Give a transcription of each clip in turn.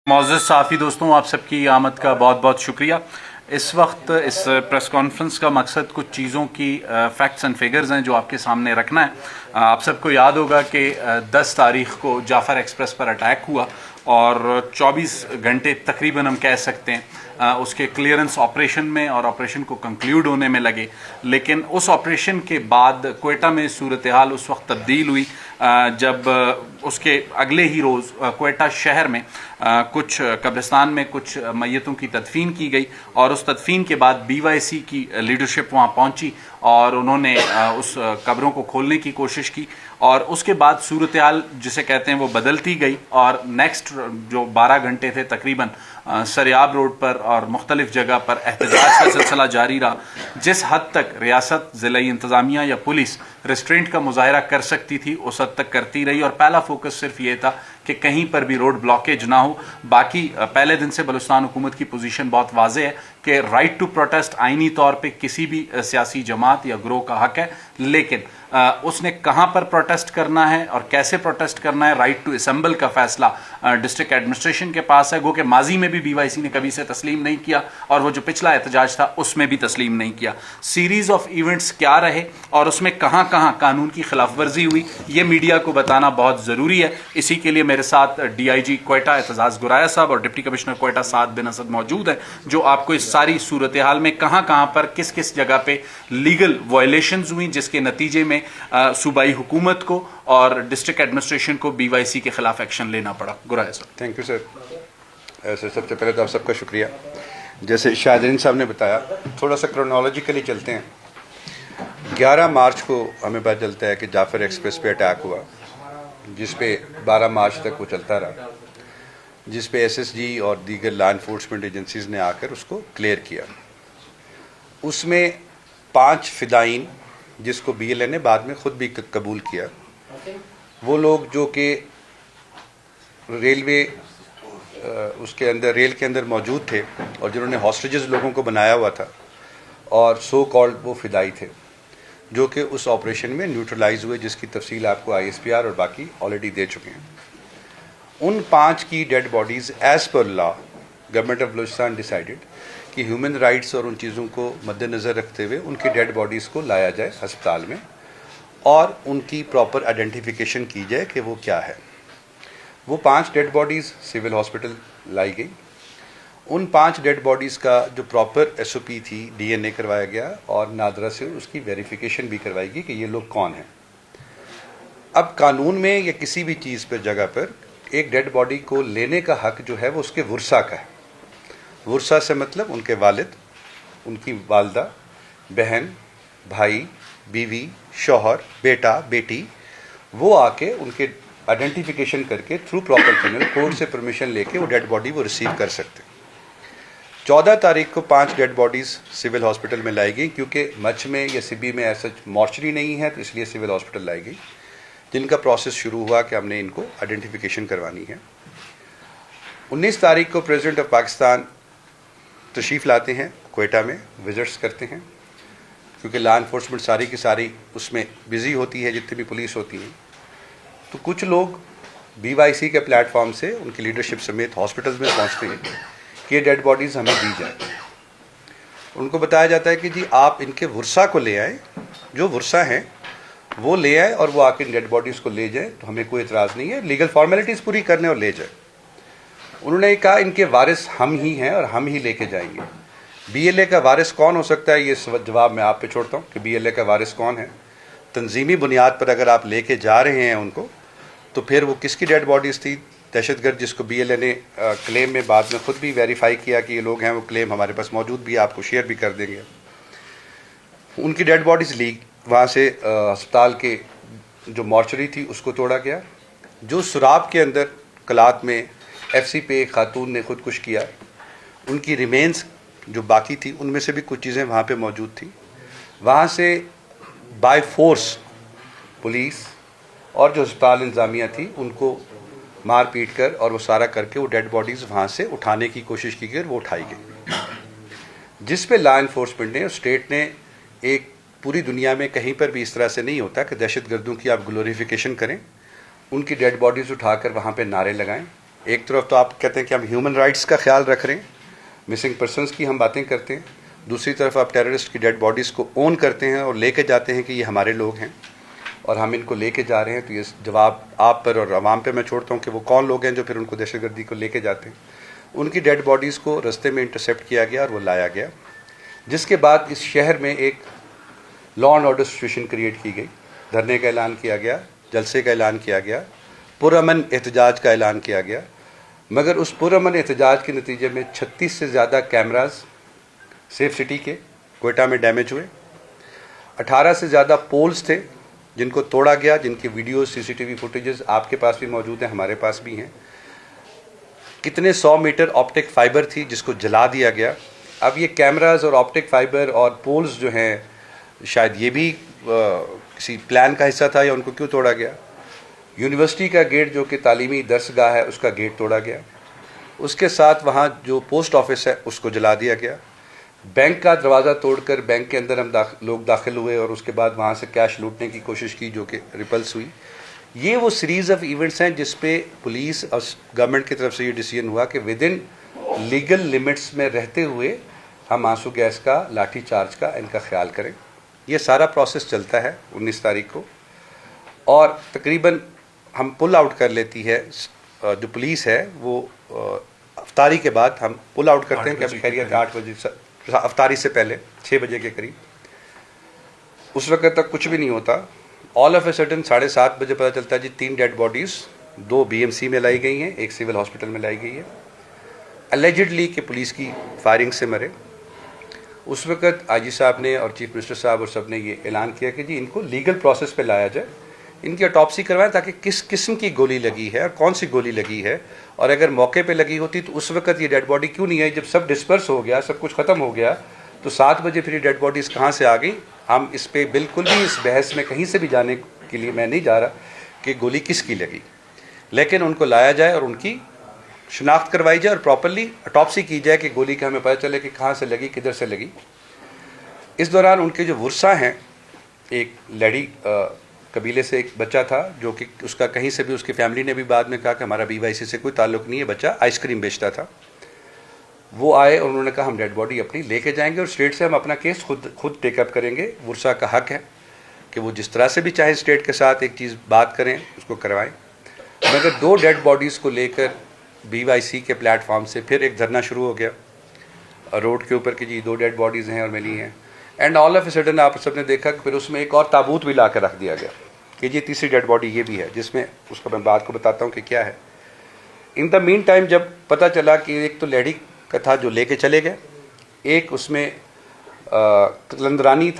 मौजूद साफ़ी दोस्तों, आप सबकी आमद का बहुत बहुत शुक्रिया। इस वक्त इस प्रेस कॉन्फ्रेंस का मकसद कुछ चीज़ों की फैक्ट्स एंड फिगर्स हैं जो आपके सामने रखना है। आप सबको याद होगा कि 10 तारीख को जाफ़र एक्सप्रेस पर अटैक हुआ और 24 घंटे तकरीबन हम कह सकते हैं उसके क्लियरेंस ऑपरेशन में और ऑपरेशन को कंक्लूड होने में लगे। लेकिन उस ऑपरेशन के बाद क्वेटा में सूरत हाल उस वक्त तब्दील हुई जब उसके अगले ही रोज़ क्वेटा शहर में कुछ कब्रिस्तान में कुछ मैयतों की तदफीन की गई और उस तदफीन के बाद BYC की लीडरशिप वहाँ पहुँची और उन्होंने उस कब्रों को खोलने की कोशिश की और उसके बाद सूरत हाल जिसे कहते हैं वो बदलती गई और नेक्स्ट जो 12 घंटे थे तकरीबन सरियाब रोड पर और मुख्तलिफ जगह पर एहतजाज का सिलसिला जारी रहा। जिस हद तक रियासत, ज़िला इंतज़ामिया या पुलिस रिस्ट्रेंट का मुजाहरा कर सकती थी उस हद तक करती रही और पहला फोकस सिर्फ ये था कि कहीं पर भी रोड ब्लॉकेज ना हो। बाकी पहले दिन से बलूचिस्तान हुकूमत की पोजीशन बहुत वाज़ेह है कि राइट टू प्रोटेस्ट आइनी तौर पे किसी भी सियासी जमात या ग्रोह का हक है, लेकिन उसने कहाँ पर प्रोटेस्ट करना है और कैसे प्रोटेस्ट करना है, राइट टू असेंबल का फैसला डिस्ट्रिक्ट एडमिनिस्ट्रेशन के पास है। गो कि माजी में भी BYC ने कभी से तस्लीम नहीं किया और वो जो पिछला एहतजाज था उसमें भी तस्लीम नहीं किया। सीरीज ऑफ इवेंट्स क्या रहे और उसमें कहाँ कहाँ कानून की खिलाफ वर्जी हुई, ये मीडिया को बताना बहुत ज़रूरी है। इसी के लिए मेरे साथ DIG क्वेटा एतजाज़ गुराया साहब और डिप्टी कमिश्नर क्वेटा साद बिन असद मौजूद हैं, जो आपको इस सारी सूरत हाल में कहाँ कहाँ पर किस किस जगह पे लीगल वायलेशंस हुई जिसके नतीजे में सूबाई हुकूमत को और डिस्ट्रिक्ट एडमिनिस्ट्रेशन को BYC के खिलाफ एक्शन लेना पड़ा। गुराया साहब। Thank you sir. सबसे पहले तो आप सबका शुक्रिया। जैसे शाहजरीन साहब ने बताया, थोड़ा सा क्रोनोलॉजिकली चलते हैं। 11 मार्च को हमें पता चलता है कि जाफ़र एक्सप्रेस पे अटैक हुआ, जिस पे 12 मार्च तक वो चलता रहा, जिस पे SSG और दीगर लॉ इन्फोर्समेंट एजेंसीज़ ने आकर उसको क्लियर किया। उसमें 5 फिदाइन, जिसको BLA ने बाद में ख़ुद भी कबूल किया, वो लोग जो कि रेलवे उसके अंदर रेल के अंदर मौजूद थे और जिन्होंने हॉस्टेजेस लोगों को बनाया हुआ था और सो कॉल्ड वो फिदाई थे, जो कि उस ऑपरेशन में न्यूट्रलाइज हुए, जिसकी तफसील आपको ISPR और बाकी ऑलरेडी दे चुके हैं। उन 5 की dead bodies as per law government of Balochistan decided कि ह्यूमन राइट्स और उन चीज़ों को मद्देनज़र रखते हुए उनकी डेड बॉडीज़ को लाया जाए अस्पताल में और उनकी प्रॉपर आइडेंटिफिकेशन की जाए कि वो क्या है। वो 5 डेड बॉडीज़ सिविल हॉस्पिटल लाई गई। उन 5 डेड बॉडीज़ का जो प्रॉपर SOP थी, DNA करवाया गया और नादरा से उसकी वेरिफिकेशन भी करवाई गई कि ये लोग कौन हैं। अब कानून में या किसी भी चीज़ पर, जगह पर, एक डेड बॉडी को लेने का हक जो है वो उसके वर्सा का है। वर्सा से मतलब उनके वालिद, उनकी वालदा, बहन, भाई, बीवी, शौहर, बेटा, बेटी, वो आके उनके आइडेंटिफिकेशन करके थ्रू प्रॉपर चैनल कोर्ट से परमिशन लेके वो डेड बॉडी वो रिसीव कर सकते। 14 तारीख को 5 डेड बॉडीज़ सिविल हॉस्पिटल में लाई गई, क्योंकि मच में या सिबी में ऐसा मॉर्चरी नहीं है, तो इसलिए सिविल हॉस्पिटल लाई गई, जिनका प्रोसेस शुरू हुआ कि हमने इनको आइडेंटिफिकेशन करवानी है। 19 तारीख को प्रेसिडेंट ऑफ पाकिस्तान तशरीफ़ लाते हैं, क्वेटा में विजिट्स करते हैं, क्योंकि लॉ इन्फोर्समेंट सारी की सारी उसमें बिज़ी होती है, जितनी भी पुलिस होती है। तो कुछ लोग BYC के प्लेटफॉर्म से उनकी लीडरशिप समेत हॉस्पिटल्स में पहुंचते हैं कि ये डेड बॉडीज़ हमें दी जाए। उनको बताया जाता है कि जी आप इनके वर्सा को ले आएँ, जो वर्सा हैं वो ले आए और वो आके डेड बॉडीज़ को ले जाए, तो हमें कोई इतराज़ नहीं है, लीगल फॉर्मेलिटीज़ पूरी करने और ले जाए। उन्होंने कहा इनके वारिस हम ही हैं और हम ही लेके जाएंगे। BLA का वारिस कौन हो सकता है, ये जवाब मैं आप पे छोड़ता हूँ कि BLA का वारिस कौन है। तंजीमी बुनियाद पर अगर आप लेके जा रहे हैं उनको, तो फिर वो किसकी डेड बॉडीज़ थी? दहशतगर्द, जिसको BLA ने क्लेम में बाद में ख़ुद भी वेरीफाई किया कि ये लोग हैं, वो क्लेम हमारे पास मौजूद भी, आपको शेयर भी कर देंगे। उनकी डेड बॉडीज़ ली, वहाँ से अस्पताल के जो मॉर्चरी थी उसको तोड़ा गया। जो सुराब के अंदर कलात में FC पे एक खातून ने खुदकुश किया, उनकी रिमेन्स जो बाकी थी उनमें से भी कुछ चीज़ें वहाँ पे मौजूद थी। वहाँ से बाय फोर्स पुलिस और जो अस्पताल इंतज़ामिया थी उनको मार पीट कर और वो सारा करके वो डेड बॉडीज़ वहाँ से उठाने की कोशिश की गई और वो उठाई गई, जिस पे लॉ इन्फोर्समेंट ने और स्टेट ने, एक पूरी दुनिया में कहीं पर भी इस तरह से नहीं होता कि दहशतगर्दों की आप ग्लोरिफिकेशन करें, उनकी डेड बॉडीज़ उठाकर वहाँ पे नारे लगाएं एक तरफ तो आप कहते हैं कि हम ह्यूमन राइट्स का ख्याल रख रहे हैं, मिसिंग पर्सनस की हम बातें करते हैं, दूसरी तरफ आप टेररिस्ट की डेड बॉडीज़ को ओन करते हैं और लेके जाते हैं कि ये हमारे लोग हैं और हम इनको लेके जा रहे हैं। तो ये जवाब आप पर और आवाम पे मैं छोड़ता हूँ कि वो कौन लोग हैं जो फिर उनको दहशतगर्दी को लेके जाते हैं। उनकी डेड बॉडीज़ को रास्ते में इंटरसेप्ट किया गया और वो लाया गया, जिसके बाद इस शहर में एक law and order situation create की गई। धरने का ऐलान किया गया, जलसे का ऐलान किया गया, पुरअमन एहतजाज का ऐलान किया गया। मगर उस पुरअमन एहतजाज के नतीजे में 36 से ज़्यादा कैमराज सेफ सिटी के क्वेटा में डैमेज हुए। 18 से ज़्यादा पोल्स थे जिनको तोड़ा गया, जिनके वीडियो सीसीटीवी फुटेजेस आपके पास भी मौजूद हैं, हमारे पास भी हैं। कितने 100 मीटर ऑप्टिक फाइबर थी जिसको जला दिया गया। अब ये कैमराज और ऑप्टिक फाइबर और पोल्स जो हैं, शायद ये भी किसी प्लान का हिस्सा था या उनको क्यों तोड़ा गया। यूनिवर्सिटी का गेट जो कि तालीमी दरसगाह है, उसका गेट तोड़ा गया। उसके साथ वहाँ जो पोस्ट ऑफिस है उसको जला दिया गया। बैंक का दरवाज़ा तोड़कर बैंक के अंदर हम लोग दाखिल हुए और उसके बाद वहाँ से कैश लूटने की कोशिश की, जो कि रिपल्स हुई। ये वो सीरीज़ ऑफ इवेंट्स हैं जिस पे पुलिस और गवर्नमेंट की तरफ से ये डिसीजन हुआ कि विद इन लीगल लिमिट्स में रहते हुए हम आंसू गैस का, लाठी चार्ज का इनका ख्याल करें। ये सारा प्रोसेस चलता है 19 तारीख को, और तकरीबन हम पुल आउट कर लेती है जो पुलिस है वो अफ्तारी के बाद हम पुल आउट करते हैं कि अभी खैरियत 8 बजे, अफ्तारी से पहले 6 बजे के करीब। उस वक्त तक कुछ भी नहीं होता। ऑल ऑफ ए सडन 7:30 बजे पता चलता है जी 3 डेड बॉडीज़ 2 BMC में लाई गई हैं, एक सिविल हॉस्पिटल में लाई गई है, अलेजिडली कि पुलिस की फायरिंग से मरे। उस वक्त आईजी साहब ने और चीफ मिनिस्टर साहब और सब ने ये ऐलान किया कि जी इनको लीगल प्रोसेस पे लाया जाए, इनकी ऑटोप्सी करवाएं ताकि किस किस्म की गोली लगी है और कौन सी गोली लगी है, और अगर मौके पे लगी होती तो उस वक्त ये डेड बॉडी क्यों नहीं आई। जब सब डिस्पर्स हो गया, सब कुछ ख़त्म हो गया, तो 7 बजे फिर ये डेड बॉडीज़ कहाँ से आ गई। हम इस पर बिल्कुल भी इस बहस में कहीं से भी जाने के लिए मैं नहीं जा रहा कि गोली किसकी लगी, लेकिन उनको लाया जाए और उनकी शिनाख्त करवाई जाए और प्रॉपरली ऑटोप्सी की जाए कि गोली का हमें पता चले कि कहाँ से लगी, किधर से लगी। इस दौरान उनके जो वर्सा हैं, एक लड़ी कबीले से एक बच्चा था जो कि उसका कहीं से भी, उसकी फैमिली ने भी बाद में कहा कि हमारा BYC से कोई ताल्लुक़ नहीं है, बच्चा आइसक्रीम बेचता था। वो आए और उन्होंने कहा हम डेड बॉडी अपनी लेके जाएंगे और स्टेट से हम अपना केस खुद टेकअप करेंगे। वर्सा का हक है कि वो जिस तरह से भी चाहे स्टेट के साथ एक चीज़ बात करें, उसको करवाएं। मगर 2 डेड बॉडीज़ को लेकर BYC के प्लेटफॉर्म से फिर एक धरना शुरू हो गया रोड के ऊपर कि जी 2 डेड बॉडीज़ हैं और मिली हैं। And all of a sudden आप सबने देखा कि फिर उसमें एक और ताबूत भी ला कर रख दिया गया कि जी तीसरी डेड बॉडी ये भी है, जिसमें उसका मैं बात को बताता हूँ कि क्या है। इन द मीन टाइम जब पता चला कि एक तो लेडी का था जो लेके चले गए, एक उसमें कलंदरानी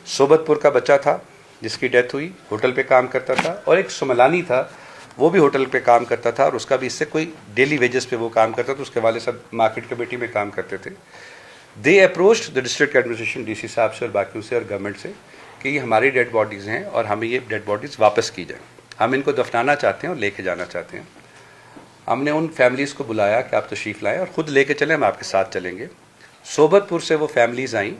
सोबतपुर का बच्चा था जिसकी डेथ हुई, होटल पे काम करता था, और एक सुमलानी था वो भी होटल पे काम करता था और उसका भी इससे कोई डेली वेजेस पे वो काम करता था। उसके वाले सब मार्केट कमेटी में काम करते थे। They approached the district administration, DC साहब से और बाकियों से और गवर्नमेंट से कि ये हमारी डेड बॉडीज़ हैं और हमें ये डेड बॉडीज़ वापस की जाए, हम इनको दफनाना चाहते हैं और लेके जाना चाहते हैं। हमने उन फैमिलीज़ को बुलाया कि आप तशरीफ़ लाएँ और ख़ुद लेके चलें, हम आपके साथ चलेंगे। सोबतपुर से वो फैमिलीज़ आई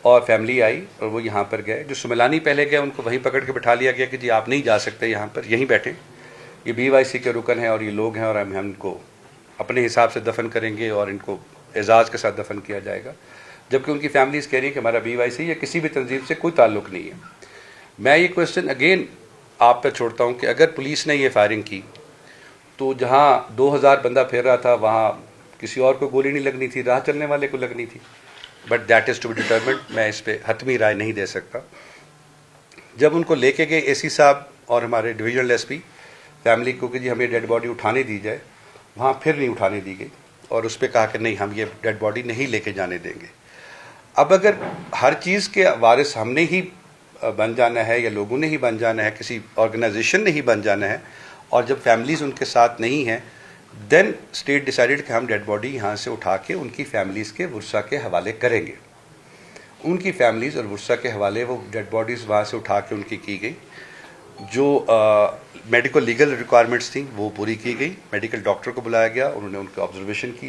और फैमिली आई और वो यहाँ पर गए। जो सुमलानी पहले गए उनको वहीं पकड़ के बिठा लिया गया कि जी आप नहीं जा सकते यहाँ पर, यहीं बैठें, ये BYC के रुकन हैं और ये लोग हैं और हम इनको अपने हिसाब से दफन करेंगे और इनको एजाज़ के साथ दफन किया जाएगा। जबकि उनकी फैमिलीज़ कह रही है कि हमारा BYC या किसी भी तंजीम से कोई ताल्लुक़ नहीं है। मैं ये क्वेश्चन अगेन आप पर छोड़ता हूँ कि अगर पुलिस ने ये फायरिंग की तो जहाँ 2000 बंदा फिर रहा था वहाँ किसी और को गोली नहीं लगनी थी, राह चलने वाले को लगनी थी। But that is to be determined, मैं इस पर हतमी राय नहीं दे सकता। जब उनको लेके गए AC साहब और हमारे डिविजनल SP फैमिली को कि जी हमें डेड बॉडी उठाने दी जाए, वहाँ फिर नहीं उठाने दी गई और उस पर कहा कि नहीं हम ये डेड बॉडी नहीं लेके जाने देंगे। अब अगर हर चीज़ के वारिस हमने ही बन जाना है या लोगों ने ही बन जाना है, किसी ऑर्गेनाइजेशन ने ही बन जाना है, और जब फैमिलीज़ उनके साथ नहीं हैं, देन स्टेट डिसाइडेड कि हम डेड बॉडी यहाँ से उठा के उनकी फैमिलीज़ के वर्सा के हवाले करेंगे। उनकी फैमिलीज़ और वर्सा के हवाले वो डेड बॉडीज़ वहाँ से उठा के उनकी की गई। जो मेडिकल लीगल रिक्वायरमेंट्स थी वो पूरी की गई। मेडिकल डॉक्टर को बुलाया गया, उन्होंने उनकी ऑब्जर्वेशन की।